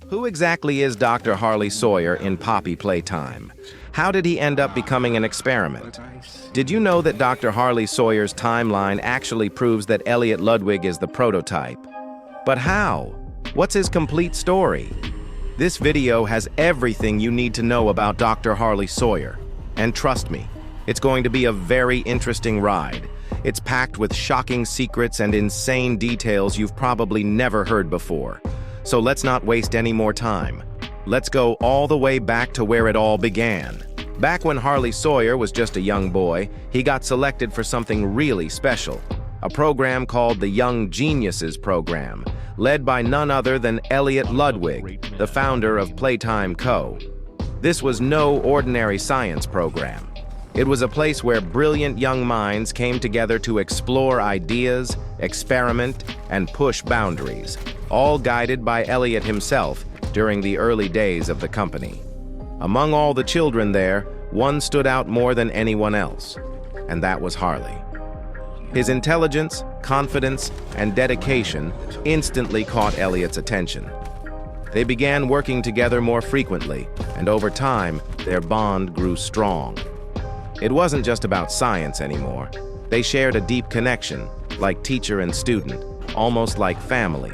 Who exactly is Dr. Harley Sawyer in Poppy Playtime? How did he end up becoming an experiment? Did you know that Dr. Harley Sawyer's timeline actually proves that Elliot Ludwig is the prototype? But how? What's his complete story? This video has everything you need to know about Dr. Harley Sawyer. And trust me, it's going to be a very interesting ride. It's packed with shocking secrets and insane details you've probably never heard before. So let's not waste any more time. Let's go all the way back to where it all began. Back when Harley Sawyer was just a young boy, he got selected for something really special. A program called the Young Geniuses Program, led by none other than Elliot Ludwig, the founder of Playtime Co. This was no ordinary science program. It was a place where brilliant young minds came together to explore ideas, experiment, and push boundaries, all guided by Elliot himself during the early days of the company. Among all the children there, one stood out more than anyone else, and that was Harley. His intelligence, confidence, and dedication instantly caught Elliot's attention. They began working together more frequently, and over time, their bond grew strong. It wasn't just about science anymore. They shared a deep connection, like teacher and student, almost like family.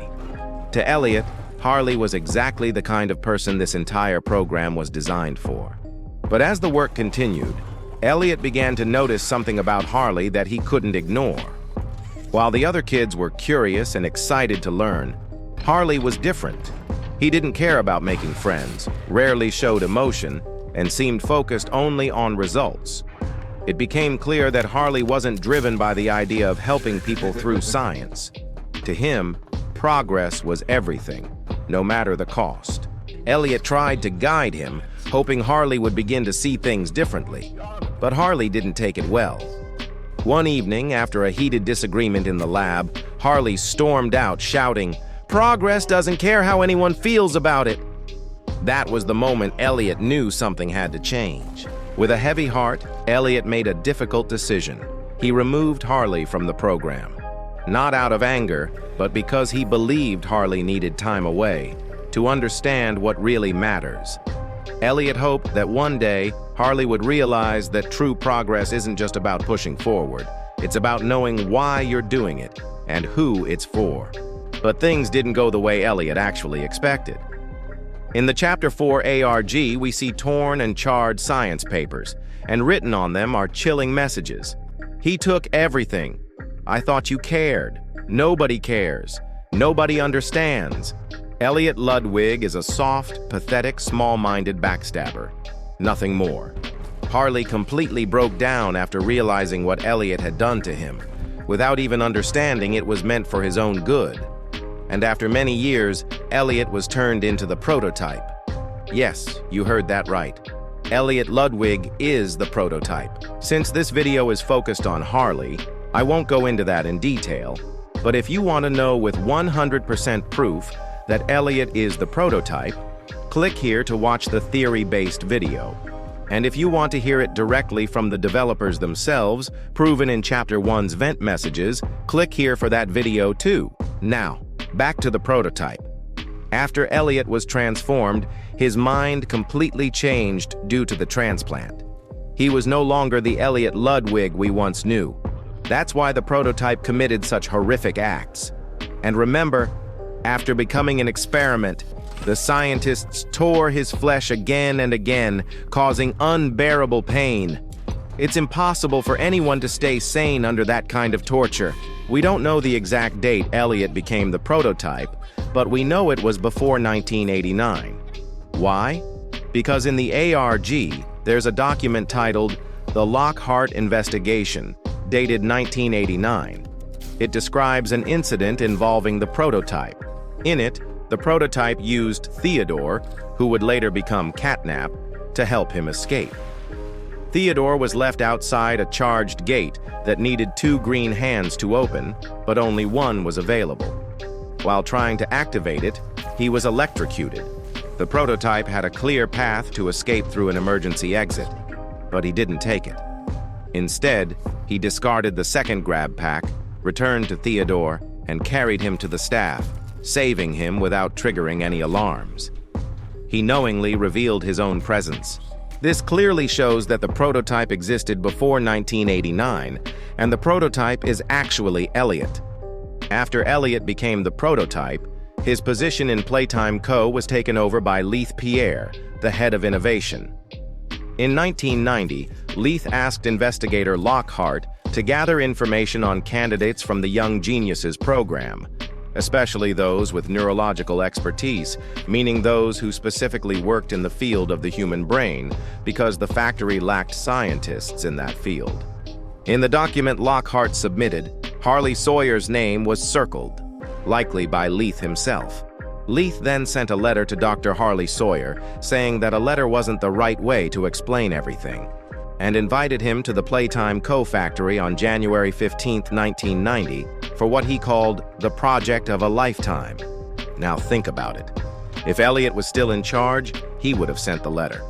To Elliot, Harley was exactly the kind of person this entire program was designed for. But as the work continued, Elliot began to notice something about Harley that he couldn't ignore. While the other kids were curious and excited to learn, Harley was different. He didn't care about making friends, rarely showed emotion, and seemed focused only on results. It became clear that Harley wasn't driven by the idea of helping people through science. To him, progress was everything, no matter the cost. Elliot tried to guide him, hoping Harley would begin to see things differently. But Harley didn't take it well. One evening, after a heated disagreement in the lab, Harley stormed out, shouting, "Progress doesn't care how anyone feels about it." That was the moment Elliot knew something had to change. With a heavy heart, Elliot made a difficult decision. He removed Harley from the program. Not out of anger, but because he believed Harley needed time away to understand what really matters. Elliot hoped that one day, Harley would realize that true progress isn't just about pushing forward. It's about knowing why you're doing it and who it's for. But things didn't go the way Elliot actually expected. In the Chapter 4 ARG, we see torn and charred science papers, and written on them are chilling messages. He took everything. I thought you cared. Nobody cares. Nobody understands. Elliot Ludwig is a soft, pathetic, small-minded backstabber. Nothing more. Harley completely broke down after realizing what Elliot had done to him, without even understanding it was meant for his own good. And after many years, Elliot was turned into the prototype. Yes, you heard that right. Elliot Ludwig is the prototype. Since this video is focused on Harley, I won't go into that in detail, but if you want to know with 100% proof that Elliot is the prototype, click here to watch the theory-based video. And if you want to hear it directly from the developers themselves, proven in Chapter 1's vent messages, click here for that video too. Now, back to the prototype. After Elliot was transformed, his mind completely changed due to the transplant. He was no longer the Elliot Ludwig we once knew. That's why the prototype committed such horrific acts. And remember, after becoming an experiment, the scientists tore his flesh again and again, causing unbearable pain. It's impossible for anyone to stay sane under that kind of torture. We don't know the exact date Elliot became the prototype, but we know it was before 1989. Why? Because in the ARG, there's a document titled The Lockhart Investigation, dated 1989. It describes an incident involving the prototype. In it, the prototype used Theodore, who would later become Catnap, to help him escape. Theodore was left outside a charged gate that needed 2 green hands to open, but only one was available. While trying to activate it, he was electrocuted. The prototype had a clear path to escape through an emergency exit, but he didn't take it. Instead, he discarded the second grab pack, returned to Theodore, and carried him to the staff, saving him without triggering any alarms. He knowingly revealed his own presence. This clearly shows that the prototype existed before 1989, and the prototype is actually Elliot. After Elliot became the prototype, his position in Playtime Co. was taken over by Leith Pierre, the head of innovation. In 1990, Leith asked investigator Lockhart to gather information on candidates from the Young Geniuses program, especially those with neurological expertise, meaning those who specifically worked in the field of the human brain, because the factory lacked scientists in that field. In the document Lockhart submitted, Harley Sawyer's name was circled, likely by Leith himself. Leith then sent a letter to Dr. Harley Sawyer, saying that a letter wasn't the right way to explain everything, and invited him to the Playtime Co. factory on January 15, 1990, for what he called the project of a lifetime. Now think about it. If Elliot was still in charge, he would have sent the letter.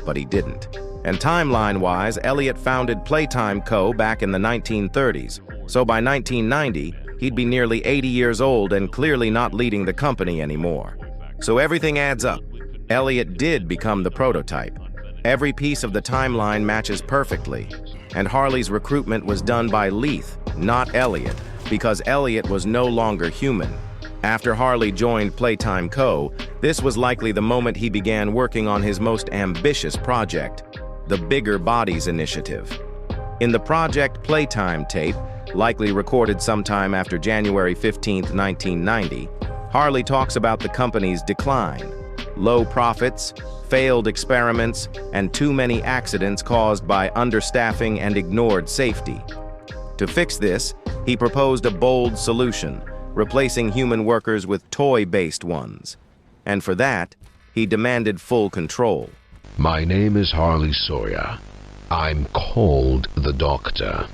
But he didn't. And timeline-wise, Elliot founded Playtime Co. back in the 1930s, so by 1990, he'd be nearly 80 years old and clearly not leading the company anymore. So everything adds up. Elliot did become the prototype. Every piece of the timeline matches perfectly, and Harley's recruitment was done by Leith, not Elliot, because Elliot was no longer human. After Harley joined Playtime Co., this was likely the moment he began working on his most ambitious project, the Bigger Bodies Initiative. In the Project Playtime tape, likely recorded sometime after January 15, 1990, Harley talks about the company's decline, low profits, failed experiments, and too many accidents caused by understaffing and ignored safety. To fix this, he proposed a bold solution, replacing human workers with toy-based ones. And for that, he demanded full control. My name is Harley Sawyer. I'm called the Doctor.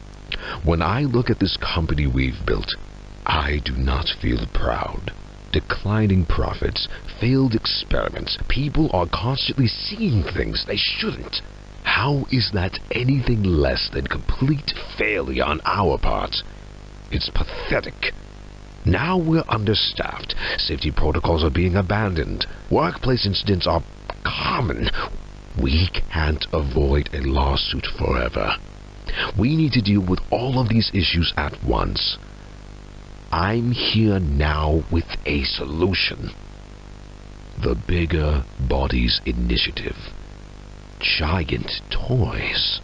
When I look at this company we've built, I do not feel proud. Declining profits, failed experiments, people are constantly seeing things they shouldn't. How is that anything less than complete failure on our part? It's pathetic. Now we're understaffed, safety protocols are being abandoned, workplace incidents are common. We can't avoid a lawsuit forever. We need to deal with all of these issues at once. I'm here now with a solution. The Bigger Bodies Initiative. Giant toys.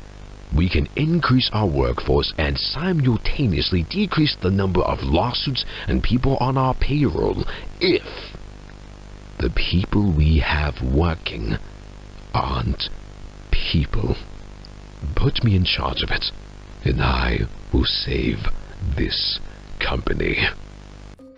We can increase our workforce and simultaneously decrease the number of lawsuits and people on our payroll if the people we have working aren't people. Put me in charge of it, and I will save this company.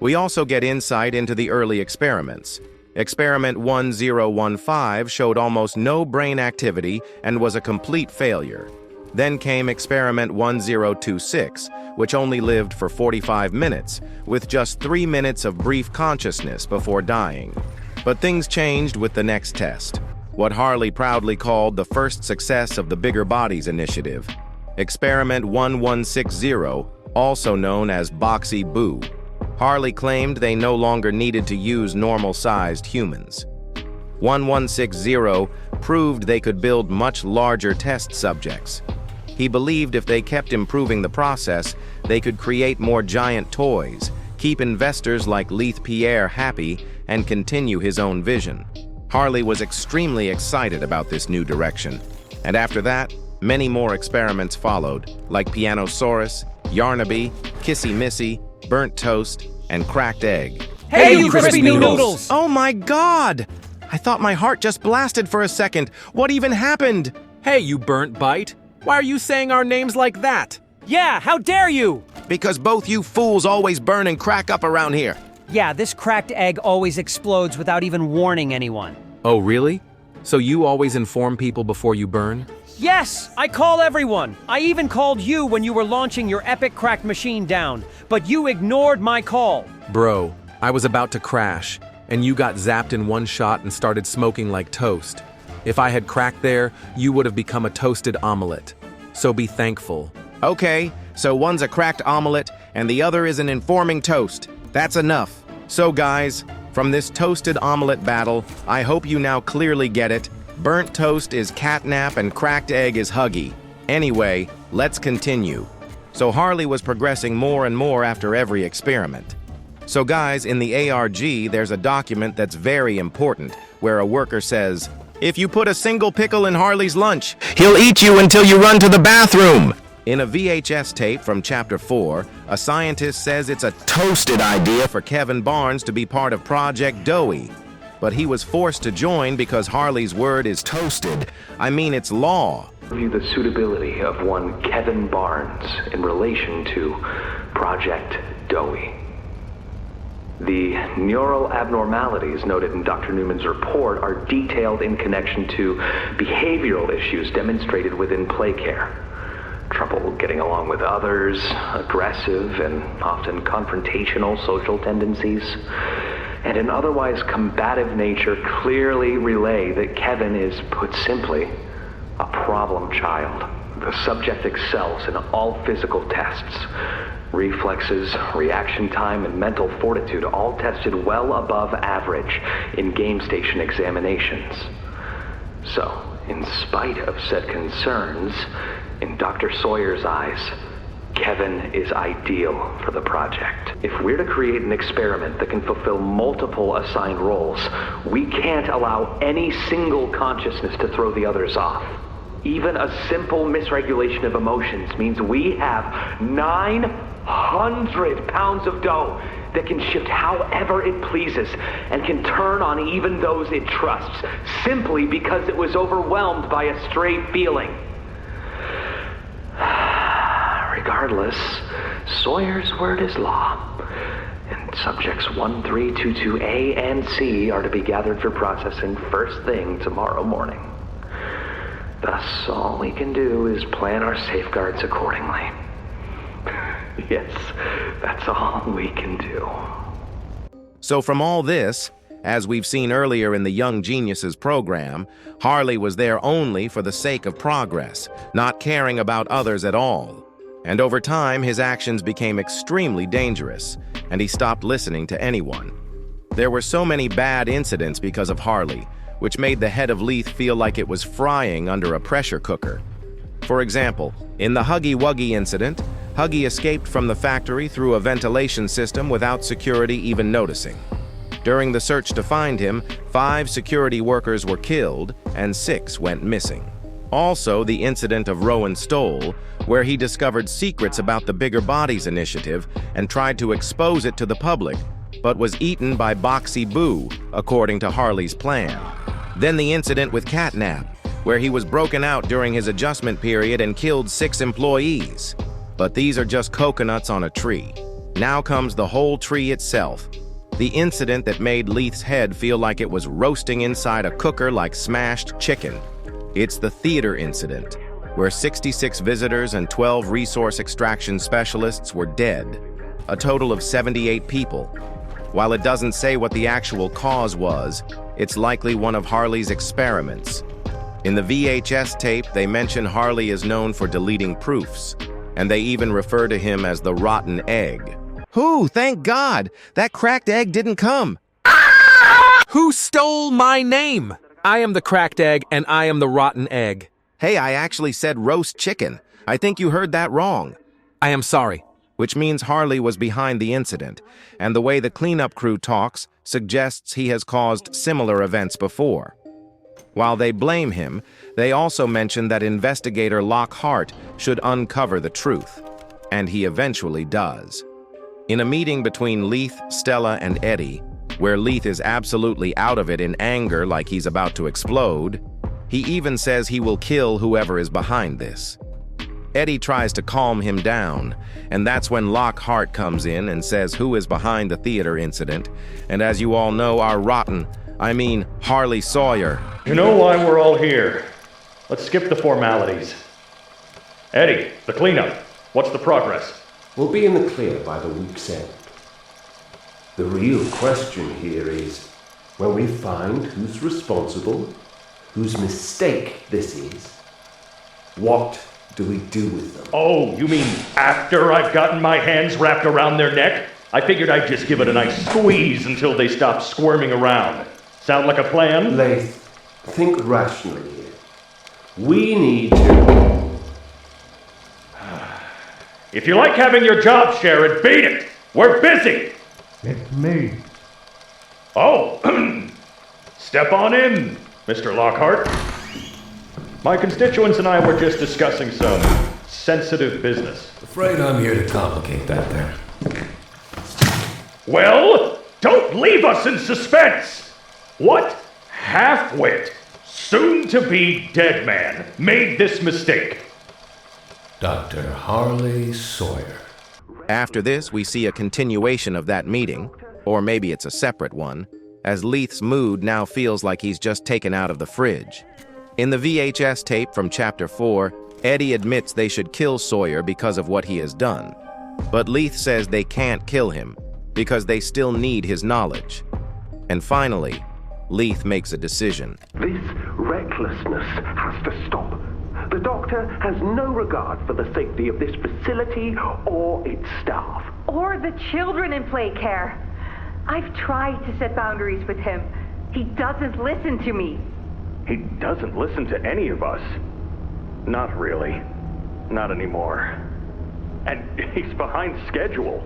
We also get insight into the early experiments. Experiment 1015 showed almost no brain activity and was a complete failure. Then came Experiment 1026, which only lived for 45 minutes, with just 3 minutes of brief consciousness before dying. But things changed with the next test, what Harley proudly called the first success of the Bigger Bodies Initiative. Experiment 1160, also known as Boxy Boo. Harley claimed they no longer needed to use normal-sized humans. 1160 proved they could build much larger test subjects. He believed if they kept improving the process, they could create more giant toys, keep investors like Leith Pierre happy, and continue his own vision. Harley was extremely excited about this new direction, and after that, many more experiments followed, like Pianosaurus, Yarnaby, Kissy Missy, Burnt Toast, and Cracked Egg. Hey, you crispy noodles! Oh my God! I thought my heart just blasted for a second. What even happened? Hey, you burnt bite! Why are you saying our names like that? Yeah, how dare you! Because both you fools always burn and crack up around here. Yeah, this cracked egg always explodes without even warning anyone. Oh, really? So you always inform people before you burn? Yes, I call everyone. I even called you when you were launching your epic cracked machine down, but you ignored my call. Bro, I was about to crash, and you got zapped in one shot and started smoking like toast. If I had cracked there, you would have become a toasted omelet. So be thankful. Okay, so one's a cracked omelet and the other is an informing toast. That's enough. So guys, From this toasted omelet battle, I hope you now clearly get it. Burnt toast is catnap and cracked egg is Huggy. Anyway, let's continue. So Harley was progressing more and more after every experiment. So guys, in the ARG, there's a document that's very important, where a worker says, "If you put a single pickle in Harley's lunch, he'll eat you until you run to the bathroom." In a VHS tape from Chapter 4, a scientist says it's a toasted idea for Kevin Barnes to be part of Project Doughy. But he was forced to join because Harley's word is toasted. I mean, it's law. Review the suitability of one Kevin Barnes in relation to Project Doughy. The neural abnormalities noted in Dr. Newman's report are detailed in connection to behavioral issues demonstrated within play care. Trouble getting along with others, aggressive and often confrontational social tendencies, and an otherwise combative nature clearly relay that Kevin is, put simply, a problem child. The subject excels in all physical tests. Reflexes, reaction time, and mental fortitude all tested well above average in game station examinations. So, in spite of said concerns, in Dr. Sawyer's eyes, Kevin is ideal for the project. If we're to create an experiment that can fulfill multiple assigned roles, we can't allow any single consciousness to throw the others off. Even a simple misregulation of emotions means we have 900 pounds of dough that can shift however it pleases and can turn on even those it trusts, simply because it was overwhelmed by a stray feeling. Regardless, Sawyer's word is law, and subjects 1322A and C are to be gathered for processing first thing tomorrow morning. Thus, all we can do is plan our safeguards accordingly. Yes, that's all we can do. So from all this, as we've seen earlier in the Young Geniuses program, Harley was there only for the sake of progress, not caring about others at all. And over time, his actions became extremely dangerous, and he stopped listening to anyone. There were so many bad incidents because of Harley, which made the head of Leith feel like it was frying under a pressure cooker. For example, in the Huggy Wuggy incident, Huggy escaped from the factory through a ventilation system without security even noticing. During the search to find him, 5 security workers were killed and 6 went missing. Also, the incident of Rowan Stoll, where he discovered secrets about the Bigger Bodies initiative and tried to expose it to the public, but was eaten by Boxy Boo, according to Harley's plan. Then the incident with Catnap, where he was broken out during his adjustment period and killed 6 employees. But these are just coconuts on a tree. Now comes the whole tree itself. The incident that made Leith's head feel like it was roasting inside a cooker like smashed chicken. It's the theater incident, where 66 visitors and 12 resource extraction specialists were dead, a total of 78 people. While it doesn't say what the actual cause was, it's likely one of Harley's experiments. In the VHS tape, they mention Harley is known for deleting proofs, and they even refer to him as the rotten egg. Whew, thank God! That cracked egg didn't come! Who stole my name? I am the cracked egg, and I am the rotten egg. Hey, I actually said roast chicken. I think you heard that wrong. I am sorry. Which means Harley was behind the incident, and the way the cleanup crew talks suggests he has caused similar events before. While they blame him, they also mention that investigator Lockhart should uncover the truth, and he eventually does. In a meeting between Leith, Stella, and Eddie, where Leith is absolutely out of it in anger like he's about to explode, he even says he will kill whoever is behind this. Eddie tries to calm him down, and that's when Lockhart comes in and says who is behind the theater incident, and as you all know, Harley Sawyer. You know why we're all here. Let's skip the formalities. Eddie, the cleanup. What's the progress? We'll be in the clear by the week's end. The real question here is, when we find who's responsible, whose mistake this is, what do we do with them? Oh, you mean after I've gotten my hands wrapped around their neck? I figured I'd just give it a nice squeeze until they stopped squirming around. Sound like a plan? Lath, think rationally here. We need to... If you like having your job shared, beat it! We're busy! It's me. Oh, step on in, Mr. Lockhart. My constituents and I were just discussing some sensitive business. Afraid I'm here to complicate that there. Well, don't leave us in suspense! What half-wit, soon-to-be dead man made this mistake? Dr. Harley Sawyer. After this, we see a continuation of that meeting, or maybe it's a separate one, as Leith's mood now feels like he's just taken out of the fridge. In the VHS tape from Chapter 4, Eddie admits they should kill Sawyer because of what he has done. But Leith says they can't kill him, because they still need his knowledge. And finally, Leith makes a decision. This recklessness has to stop. The doctor has no regard for the safety of this facility or its staff. Or the children in play care. I've tried to set boundaries with him. He doesn't listen to me. He doesn't listen to any of us. Not really. Not anymore. And he's behind schedule.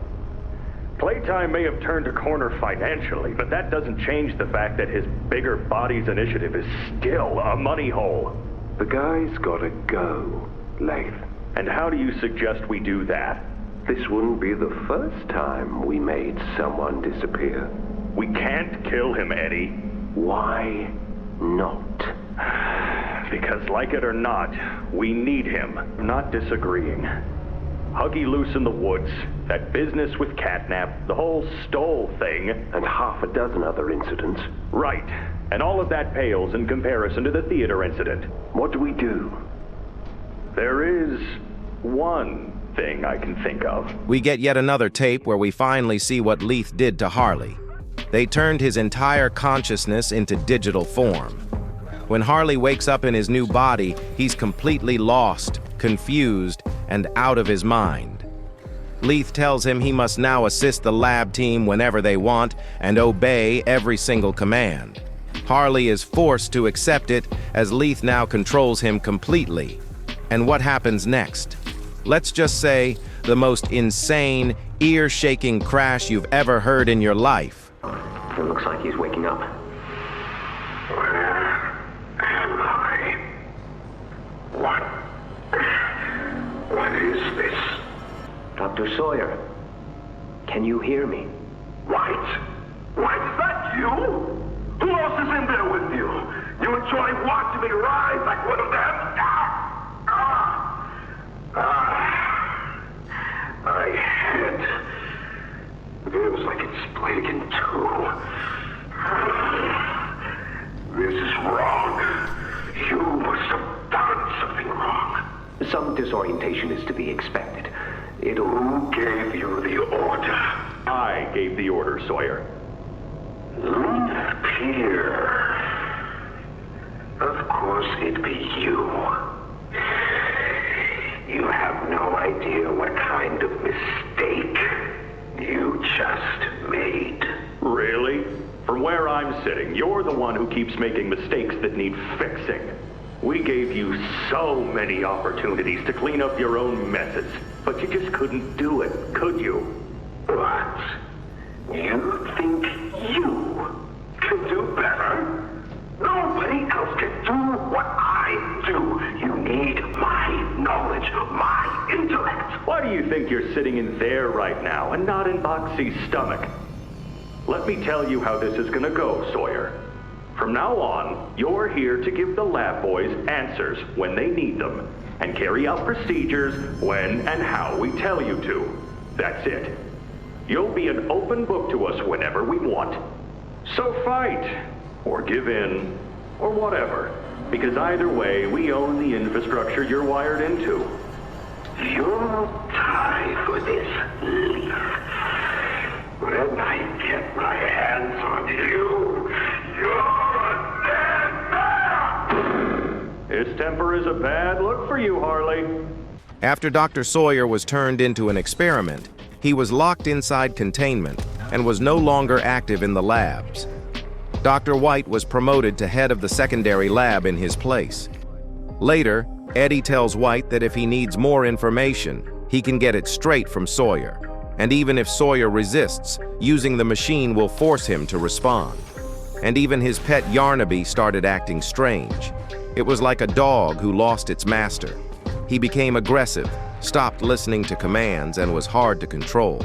Playtime may have turned a corner financially, but that doesn't change the fact that his bigger bodies initiative is still a money hole. The guy's gotta go, Lath. And how do you suggest we do that? This wouldn't be the first time we made someone disappear. We can't kill him, Eddie. Why not? Because like it or not, we need him. I'm not disagreeing. Huggy loose in the woods, that business with Catnap, the whole Stoll thing. And half a dozen other incidents. Right. And all of that pales in comparison to the theater incident. What do we do? There is one thing I can think of. We get yet another tape where we finally see what Leith did to Harley. They turned his entire consciousness into digital form. When Harley wakes up in his new body, he's completely lost, confused, and out of his mind. Leith tells him he must now assist the lab team whenever they want and obey every single command. Harley is forced to accept it as Leith now controls him completely. And what happens next? Let's just say the most insane, ear-shaking crash you've ever heard in your life. It looks like he's waking up. Where am I? What is this? Dr. Sawyer, can you hear me? White? White, is that you? Who else is in there with you? You enjoy watching me rise like one of them? My head. It was like it's split in two. This is wrong. You must have done something wrong. Some disorientation is to be expected. Who gave you the order? I gave the order, Sawyer. Peer. Of course it'd be you. You have no idea what kind of mistake you just made. Really? From where I'm sitting, you're the one who keeps making mistakes that need fixing. We gave you so many opportunities to clean up your own messes, but you just couldn't do it, could you? What? You think you can do better? Nobody else can do what I do. You need my knowledge, my intellect. Why do you think you're sitting in there right now and not in Boxy's stomach? Let me tell you how this is gonna go, Sawyer. From now on, you're here to give the lab boys answers when they need them, and carry out procedures when and how we tell you to. That's it. You'll be an open book to us whenever we want. So fight, or give in, or whatever, because either way, we own the infrastructure you're wired into. You'll die for this, Leaf. When I get my hands on you, you're a dead man! His temper is a bad look for you, Harley. After Dr. Sawyer was turned into an experiment, He was locked inside containment and was no longer active in the labs. Dr. White was promoted to head of the secondary lab in his place. Later, Eddie tells White that if he needs more information, he can get it straight from Sawyer. And even if Sawyer resists, using the machine will force him to respond. And even his pet Yarnaby started acting strange. It was like a dog who lost its master. He became aggressive, stopped listening to commands, and was hard to control,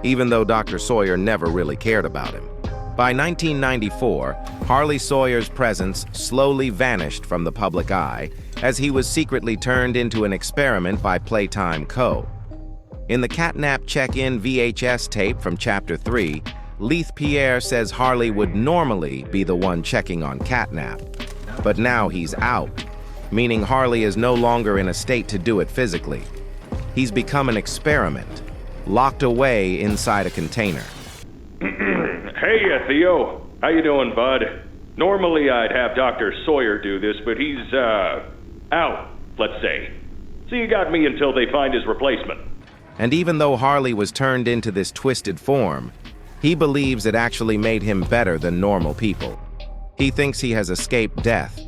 even though Dr. Sawyer never really cared about him. By 1994, Harley Sawyer's presence slowly vanished from the public eye as he was secretly turned into an experiment by Playtime Co. In the Catnap Check-In VHS tape from Chapter 3, Leith Pierre says Harley would normally be the one checking on Catnap, but now he's out, meaning Harley is no longer in a state to do it physically. He's become an experiment, locked away inside a container. Hey, Theo. How you doing, bud? Normally I'd have Dr. Sawyer do this, but he's, out, let's say. So you got me until they find his replacement. And even though Harley was turned into this twisted form, he believes it actually made him better than normal people. He thinks he has escaped death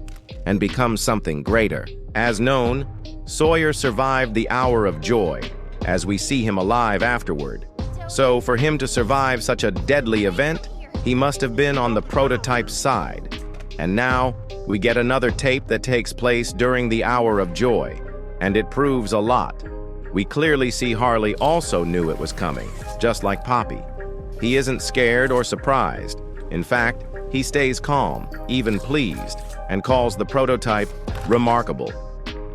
and become something greater. As known, Sawyer survived the hour of joy, as we see him alive afterward. So for him to survive such a deadly event, he must have been on the prototype's side. And now, we get another tape that takes place during the hour of joy, and it proves a lot. We clearly see Harley also knew it was coming, just like Poppy. He isn't scared or surprised. In fact, he stays calm, even pleased, and calls the prototype remarkable.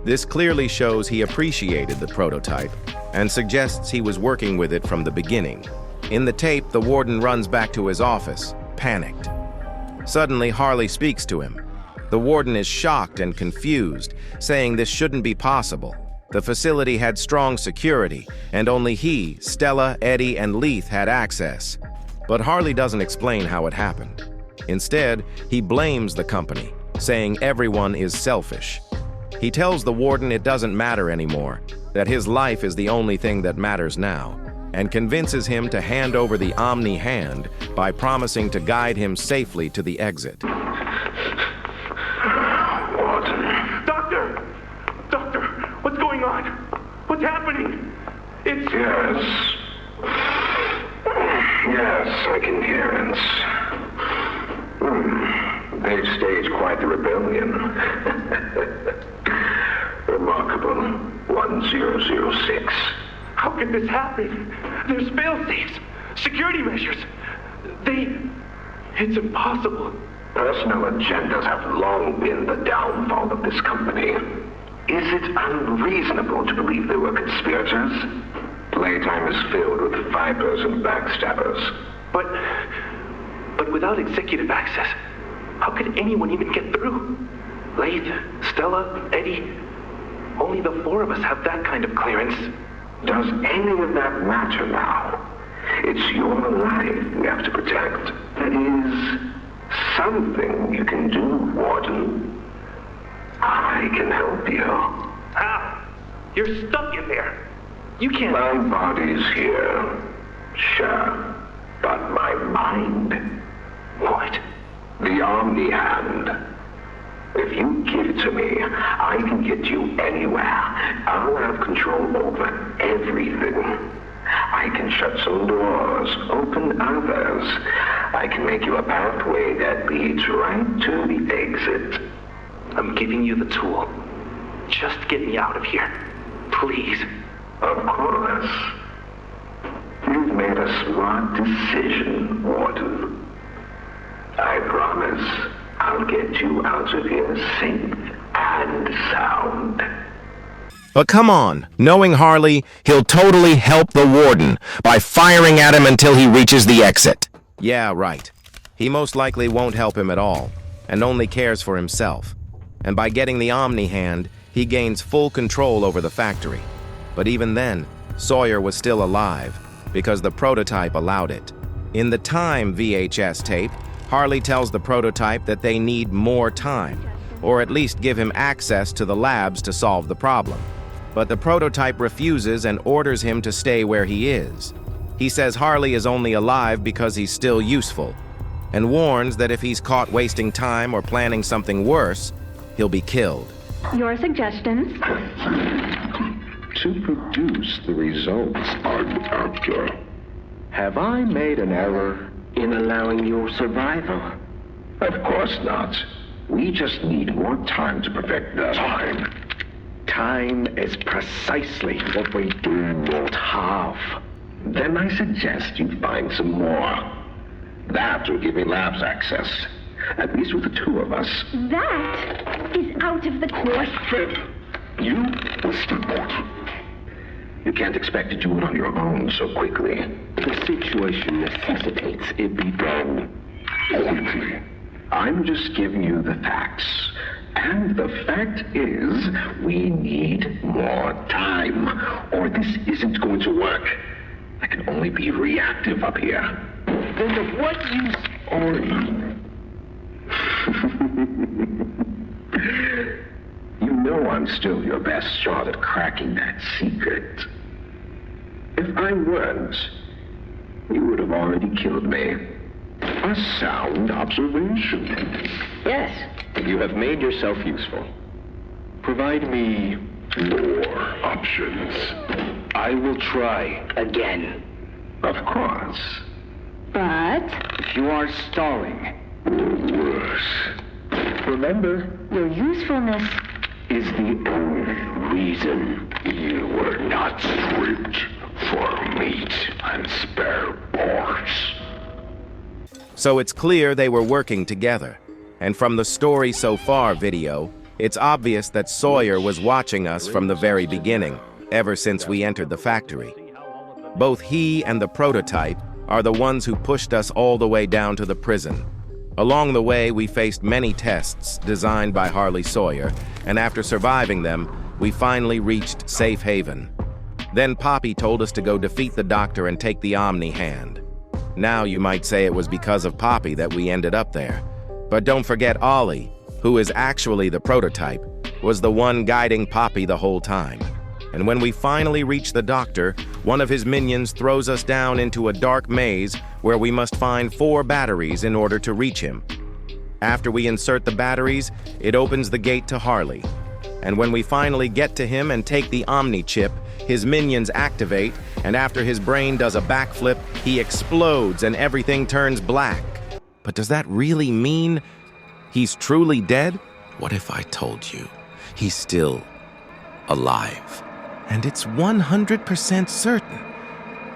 This clearly shows he appreciated the prototype and suggests he was working with it from the beginning. In the tape, the warden runs back to his office, panicked. Suddenly, Harley speaks to him. The warden is shocked and confused, saying this shouldn't be possible. The facility had strong security, and only he, Stella, Eddie, and Leith had access. But Harley doesn't explain how it happened. Instead, he blames the company, saying everyone is selfish. He tells the warden it doesn't matter anymore, that his life is the only thing that matters now, and convinces him to hand over the Omni Hand by promising to guide him safely to the exit. Doctor, what's going on? What's happening? It's... Yes, I can hear it. They've staged quite the rebellion. Remarkable. 1006. How could this happen? There's fail-safes, security measures. It's impossible. Personal agendas have long been the downfall of this company. Is it unreasonable to believe they were conspirators? Playtime is filled with vipers and backstabbers. But without executive access, how could anyone even get through? Leith, Stella, Eddie, only the four of us have that kind of clearance. Does any of that matter now? It's your life we have to protect. That is something you can do, Warden. I can help you. How? You're stuck in there. You can't... My body's here. Sure. But my mind... What? The Omni Hand. If you give it to me, I can get you anywhere. I'll have control over everything. I can shut some doors, open others. I can make you a pathway that leads right to the exit. I'm giving you the tool. Just get me out of here. Please. Of course. You've made a smart decision, Warden. I promise I'll get you out of here safe and sound. But come on, knowing Harley, he'll totally help the warden by firing at him until he reaches the exit. Yeah, right. He most likely won't help him at all, and only cares for himself. And by getting the Omni Hand, he gains full control over the factory. But even then, Sawyer was still alive, because the prototype allowed it. In the Time VHS tape, Harley tells the prototype that they need more time, or at least give him access to the labs to solve the problem. But the prototype refuses and orders him to stay where he is. He says Harley is only alive because he's still useful, and warns that if he's caught wasting time or planning something worse, he'll be killed. Your suggestions? To produce the results, Doctor. Have I made an error in allowing your survival? Of course not. We just need more time to perfect that. Time? Time is precisely what we do not have. Then I suggest you find some more. That will give me labs access. At least with the two of us. That is out of the question. You must report. You can't expect to do it on your own so quickly. The situation necessitates it be done quickly. I'm just giving you the facts. And the fact is, we need more time, or this isn't going to work. I can only be reactive up here. Then of what use are you? You know I'm still your best shot at cracking that secret. If I weren't, you would have already killed me. A sound observation. Yes, you have made yourself useful. Provide me more options. I will try again. Of course. But If you are stalling, or worse, remember, your usefulness is the only reason you were not stripped for meat and spare parts. So it's clear they were working together. And from the story so far video, it's obvious that Sawyer was watching us from the very beginning, ever since we entered the factory. Both he and the prototype are the ones who pushed us all the way down to the prison. Along the way, we faced many tests designed by Harley Sawyer, and after surviving them, we finally reached safe haven. Then Poppy told us to go defeat the doctor and take the Omni hand. Now you might say it was because of Poppy that we ended up there. But don't forget Ollie, who is actually the prototype, was the one guiding Poppy the whole time. And when we finally reach the doctor, one of his minions throws us down into a dark maze where we must find 4 batteries in order to reach him. After we insert the batteries, it opens the gate to Harley. And when we finally get to him and take the Omni chip, his minions activate, and after his brain does a backflip, he explodes and everything turns black. But does that really mean he's truly dead? What if I told you he's still alive? And it's 100% certain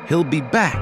he'll be back.